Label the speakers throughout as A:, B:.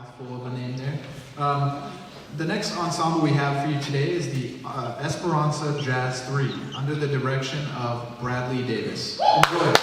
A: Mouthful of a name there. The next ensemble we have for you today is the Esperanza Jazz 3, under the direction of Bradley Davis. Enjoy.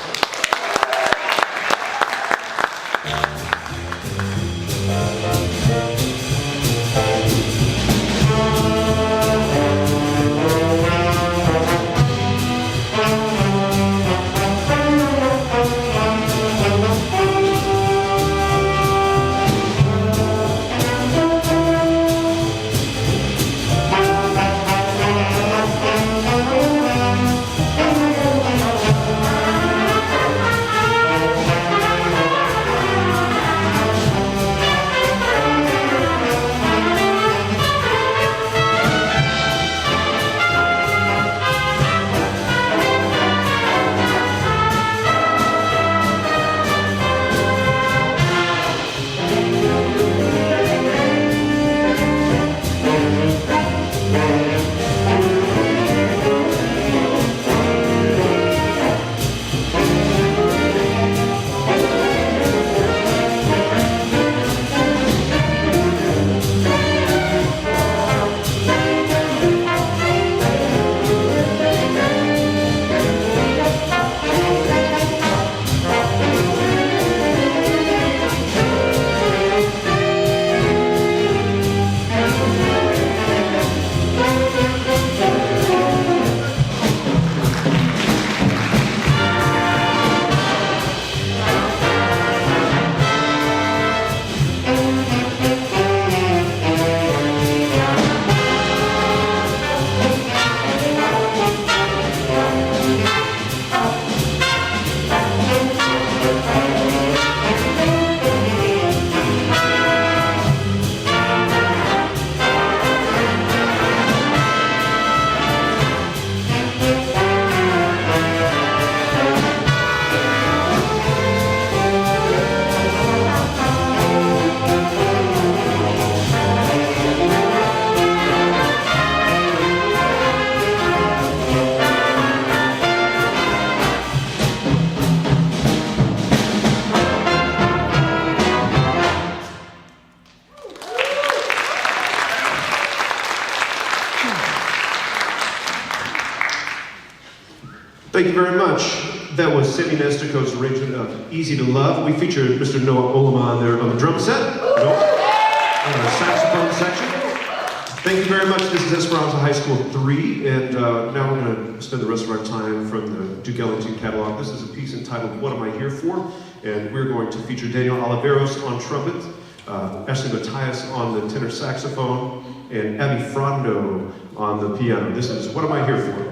B: Thank you very much. That was Sammy Nestico's arrangement of Easy to Love. We featured Mr. Noah Olema there on the drum set, Noah, on the saxophone section. Thank you very much. This is Esperanza High School 3, and now we're going to spend the rest of our time from the Duke Ellington catalog. This is a piece entitled What Am I Here For? And we're going to feature Daniel Oliveros on trumpet, Ashley Matthias on the tenor saxophone, and Abby Frondo on the piano. This is What Am I Here For?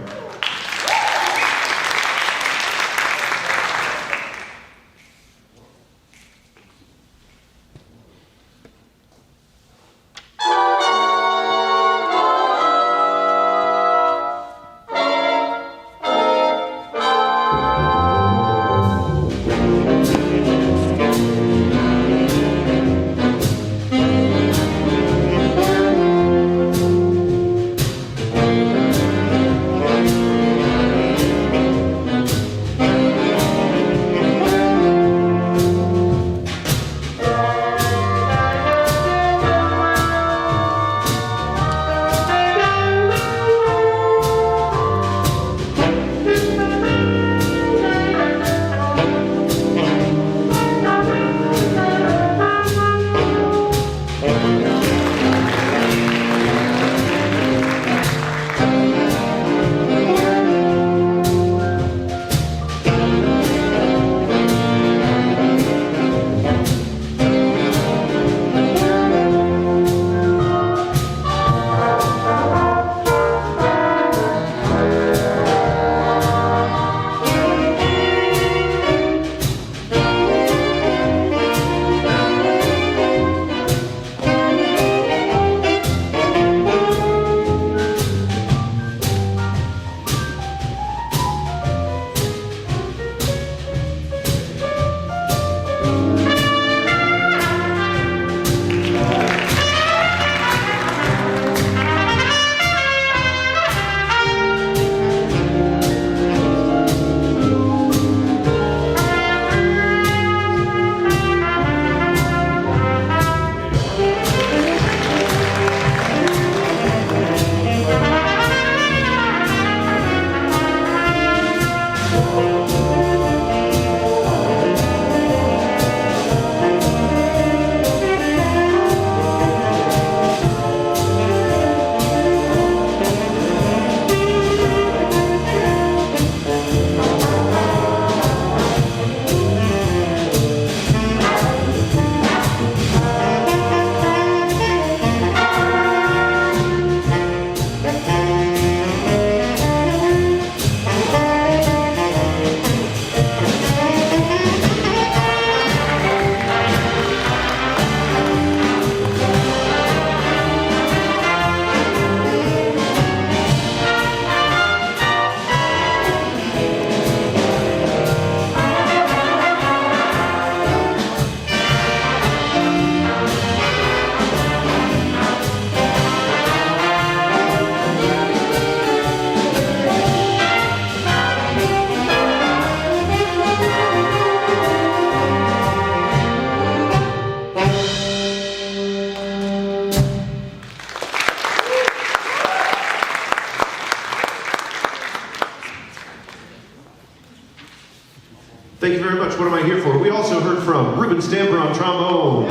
B: from Ruben Stamper on trombone.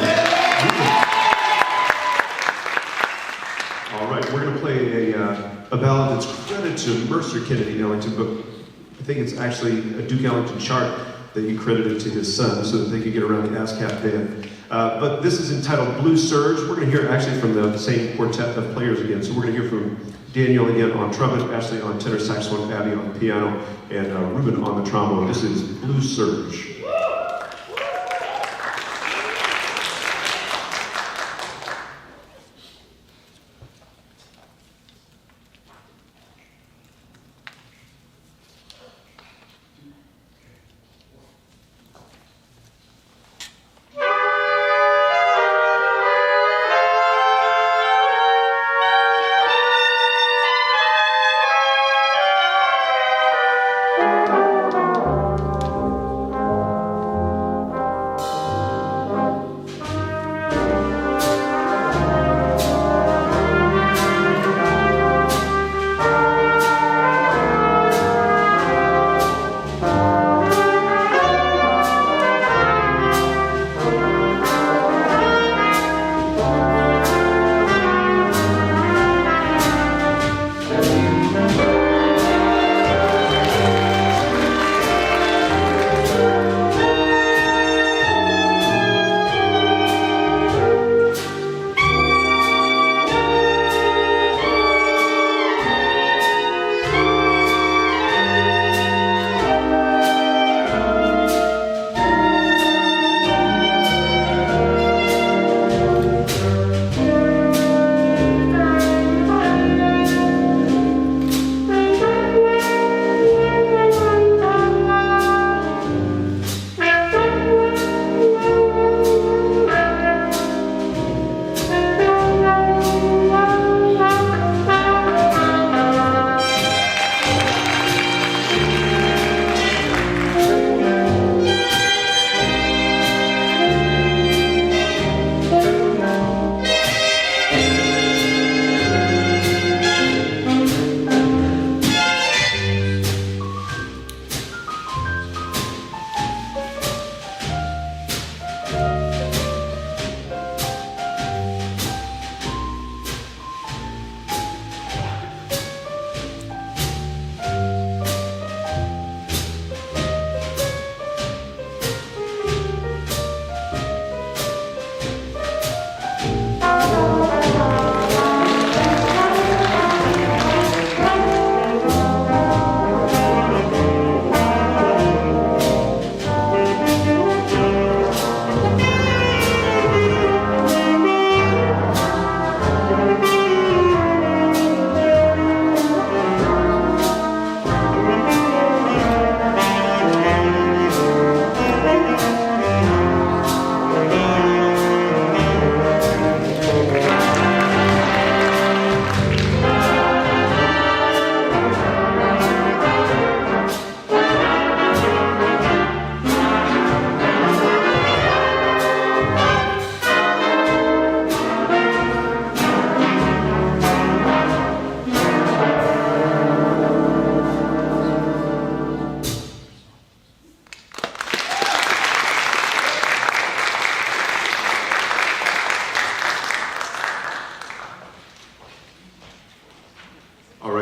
B: All right, we're going to play a ballad that's credited to Mercer Kennedy Ellington, but I think it's actually a Duke Ellington chart that he credited to his son so that they could get around the ASCAP band. But this is entitled Blue Surge. We're going to hear actually from the same quartet of players again. So we're going to hear from Daniel again on trumpet, Ashley on tenor saxophone, Abby on piano, and Ruben on the trombone. This is Blue Surge.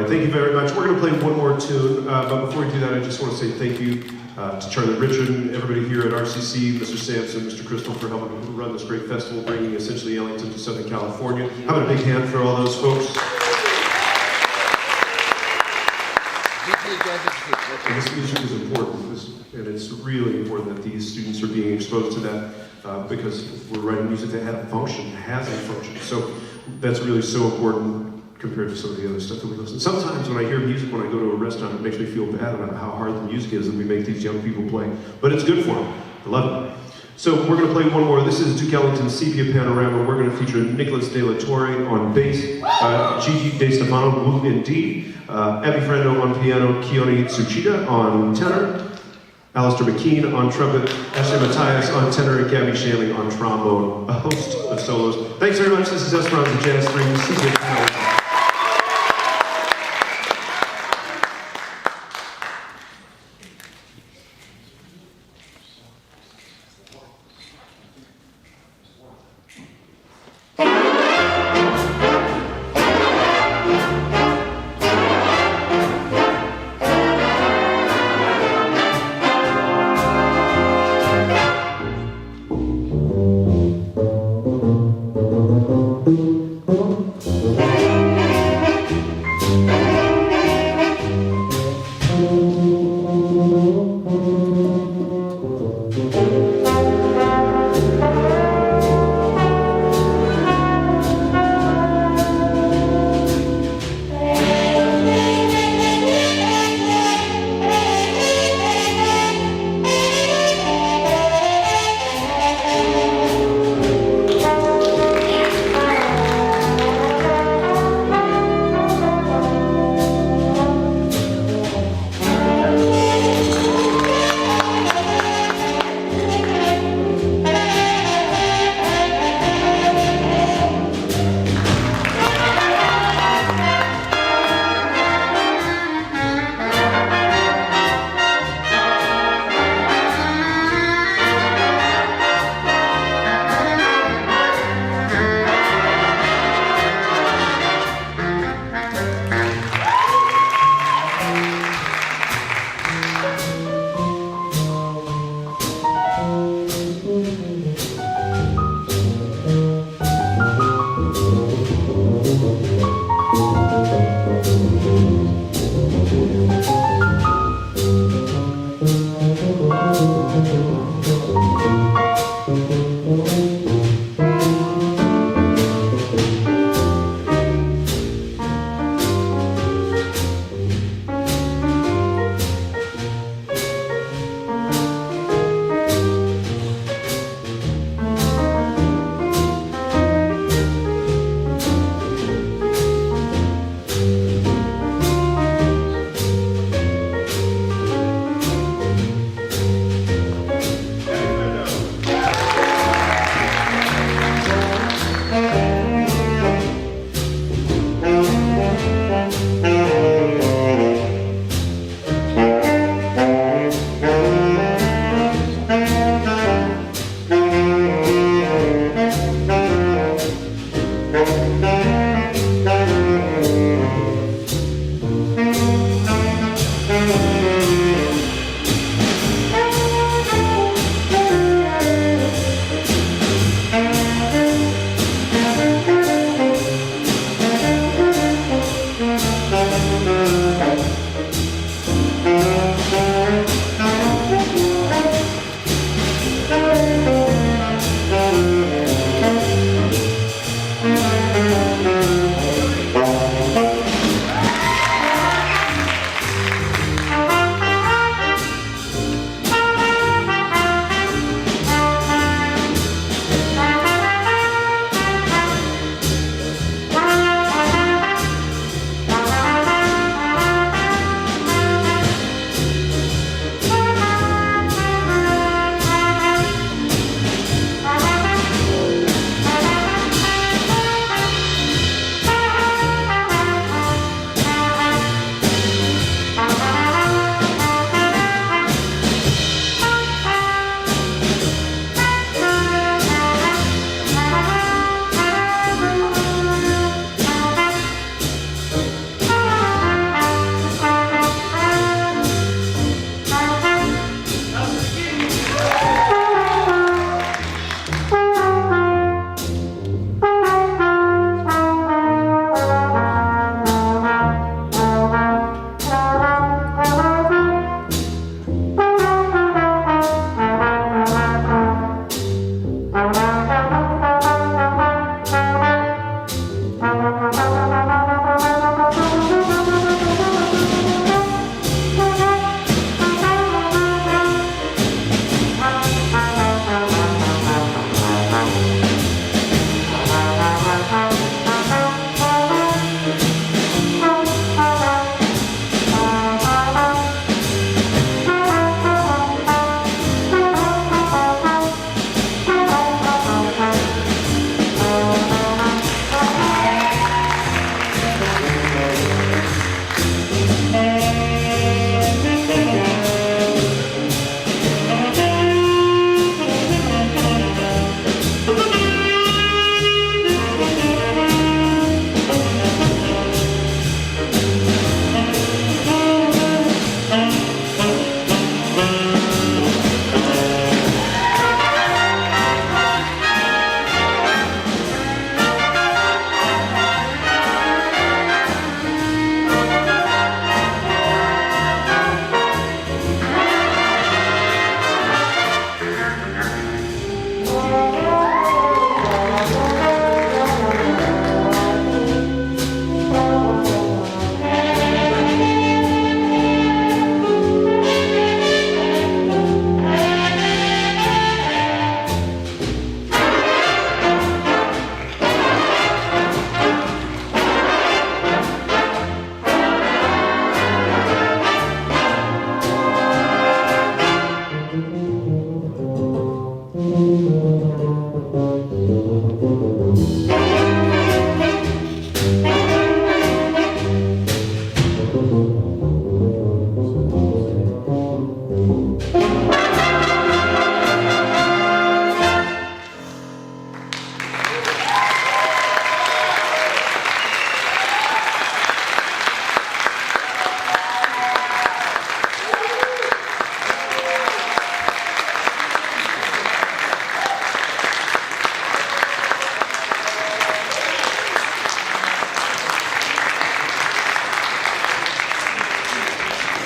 B: Thank you very much. We're going to play one more tune, but before we do that, I just want to say thank you to Charlie Richard and everybody here at RCC, Mr. Sampson, Mr. Crystal for helping run this great festival, bringing essentially Ellington to Southern California. How about a big hand for all those folks? And this music is important, and it's really important that these students are being exposed to that because we're writing music that has a function. So that's really so important compared to some of the other stuff that we listen to. Sometimes when I hear music, when I go to a restaurant, it makes me feel bad about how hard the music is that we make these young people play. But it's good for them. I love it. So we're going to play one more. This is Duke Ellington's Sepia Panorama. We're going to feature Nicholas De La Torre on bass, Gigi De Stefano in D, Abby Frando on piano, Keone Tsuchida on tenor, Alistair McKean on trumpet, Ashley Matthias on tenor, and Gabby Shanley on trombone. A host of solos. Thanks very much. This is Esperanza Jazz 3, Sepia Panorama.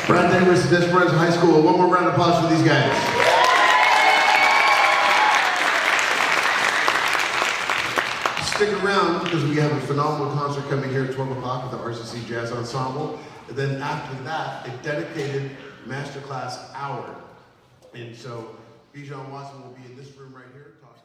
C: Brad Davis at Esperanza High School. One more round of applause for these guys. Stick around because we have a phenomenal concert coming here at 12 o'clock with the RCC Jazz Ensemble. And then after that, a dedicated masterclass hour. And so Bijan Watson will be in this room right here talking.